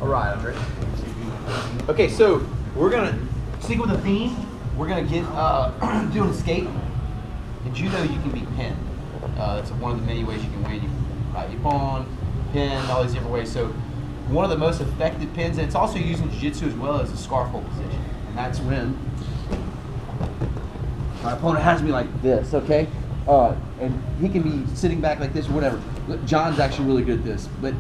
All right, Andre. Okay, so we're gonna stick with the theme. We're gonna get do an escape. In judo, you can be pinned. That's one of the many ways you can win. You can ride your pawn, pin, all these different ways. So one of the most effective pins, and it's also used in jiu-jitsu as well, as a scarfhold position. And that's when my opponent has me like this, okay? And he can be sitting back like this or whatever. John's actually really good at this, but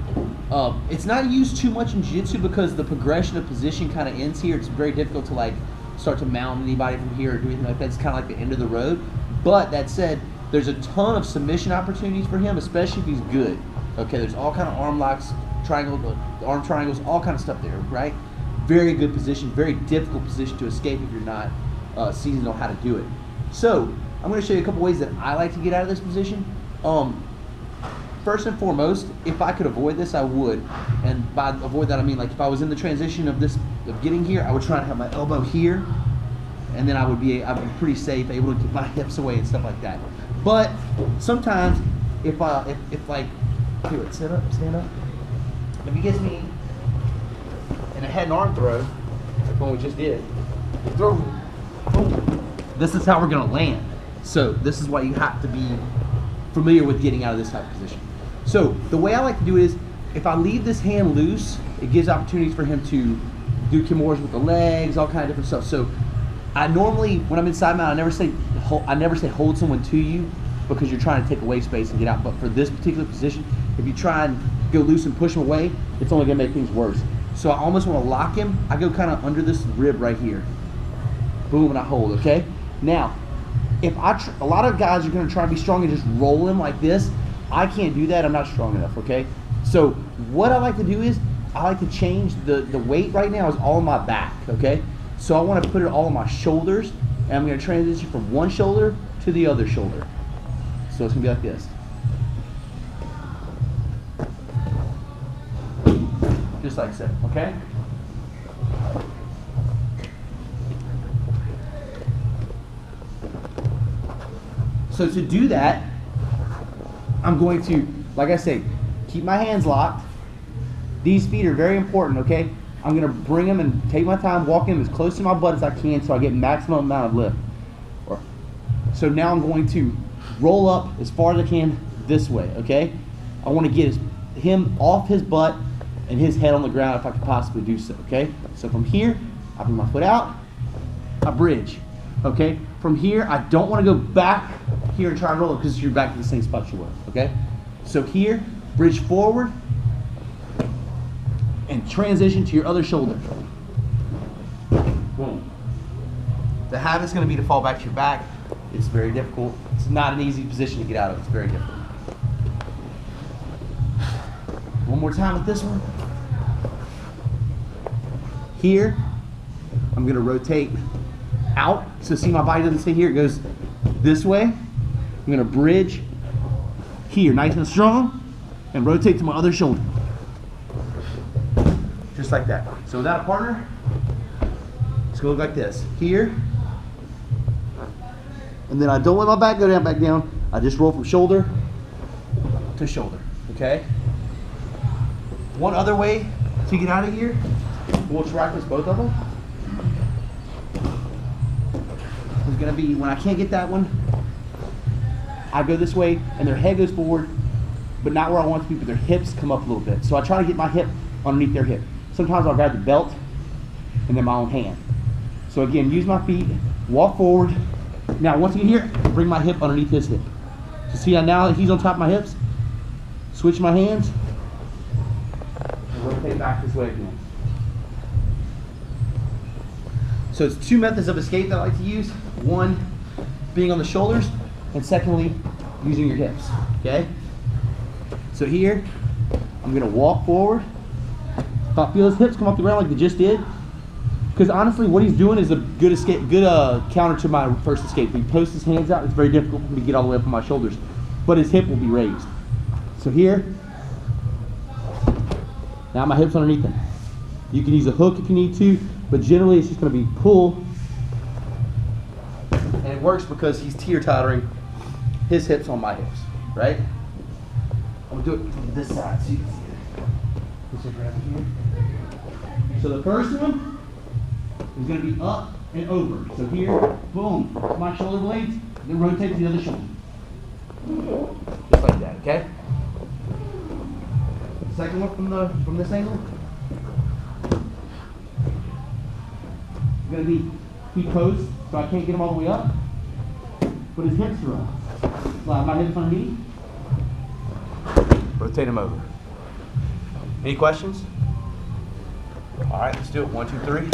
it's not used too much in jiu-jitsu because the progression of position kind of ends here. It's very difficult to like start to mount anybody from here or do anything like that. It's kind of like the end of the road. But that said, there's a ton of submission opportunities for him, especially if he's good. Okay, there's all kind of arm locks, arm triangles, all kind of stuff there, right? Very good position, very difficult position to escape if you're not seasoned on how to do it. So I'm going to show you a couple ways that I like to get out of this position. First and foremost, if I could avoid this, I would. And by avoid that, I mean like if I was in the transition of getting here, I would try to have my elbow here, and then I'd be pretty safe, able to get my hips away and stuff like that. But sometimes, if like, here, stand up. If he gets me in a head and arm throw, like one we just did, throw, boom. This is how we're gonna land. So this is why you have to be familiar with getting out of this type of position. So the way I like to do it is, if I leave this hand loose, it gives opportunities for him to do kimuras with the legs, all kind of different stuff. So I normally, when I'm inside mount, I never say hold someone to you because you're trying to take away space and get out. But for this particular position, if you try and go loose and push him away, it's only gonna make things worse. So I almost want to lock him. I go kind of under this rib right here. Boom, and I hold, okay? Now, if a lot of guys are gonna try to be strong and just roll him like this. I can't do that, I'm not strong enough, okay? So what I like to do is, I like to change the weight right now is all on my back, okay? So I want to put it all on my shoulders, and I'm going to transition from one shoulder to the other shoulder. So it's going to be like this. Just like so, okay? So to do that, I'm going to, like I say, keep my hands locked. These feet are very important, okay? I'm gonna bring them and take my time walking them as close to my butt as I can so I get maximum amount of lift. So now I'm going to roll up as far as I can this way, okay? I wanna get him off his butt and his head on the ground if I could possibly do so, okay? So from here, I bring my foot out, I bridge, okay? From here, I don't wanna go back here and try and roll it because you're back to the same spot you were, okay? So here, bridge forward, and transition to your other shoulder. Boom. The habit's going to be to fall back to your back. It's very difficult. It's not an easy position to get out of. It's very difficult. One more time with this one. Here, I'm going to rotate out. So see, my body doesn't stay here. It goes this way. I'm going to bridge here, nice and strong, and rotate to my other shoulder. Just like that. So without a partner, it's gonna look like this. Here, and then I don't let my back go back down. I just roll from shoulder to shoulder, okay? One other way to get out of here, we'll practice both of them. It's gonna be, when I can't get that one, I go this way and their head goes forward, but not where I want it to be, but their hips come up a little bit. So I try to get my hip underneath their hip. Sometimes I'll grab the belt and then my own hand. So again, use my feet, walk forward. Now once you get here, bring my hip underneath his hip. So see how now that he's on top of my hips, switch my hands, and rotate back this way again. So it's two methods of escape that I like to use. One, being on the shoulders, and secondly, using your hips, okay? So here, I'm gonna walk forward. If I feel his hips come off the ground like they just did, because honestly what he's doing is a good escape, counter to my first escape. If he posts his hands out, it's very difficult for me to get all the way up on my shoulders, but his hip will be raised. So here, now my hip's underneath him. You can use a hook if you need to, but generally it's just going to be pull, and it works because he's teeter-tottering his hips on my hips, right? I'm going to do it from this side so you can see it. Just grab it here. So the first one is going to be up and over. So here, boom, my shoulder blades, then rotate to the other shoulder. Just like that, okay? Second one from this angle. It's going to be feet post, so I can't get him all the way up. But his hips are up. Slide my hips underneath. Rotate him over. Any questions? All right, let's do it. 1, 2, 3.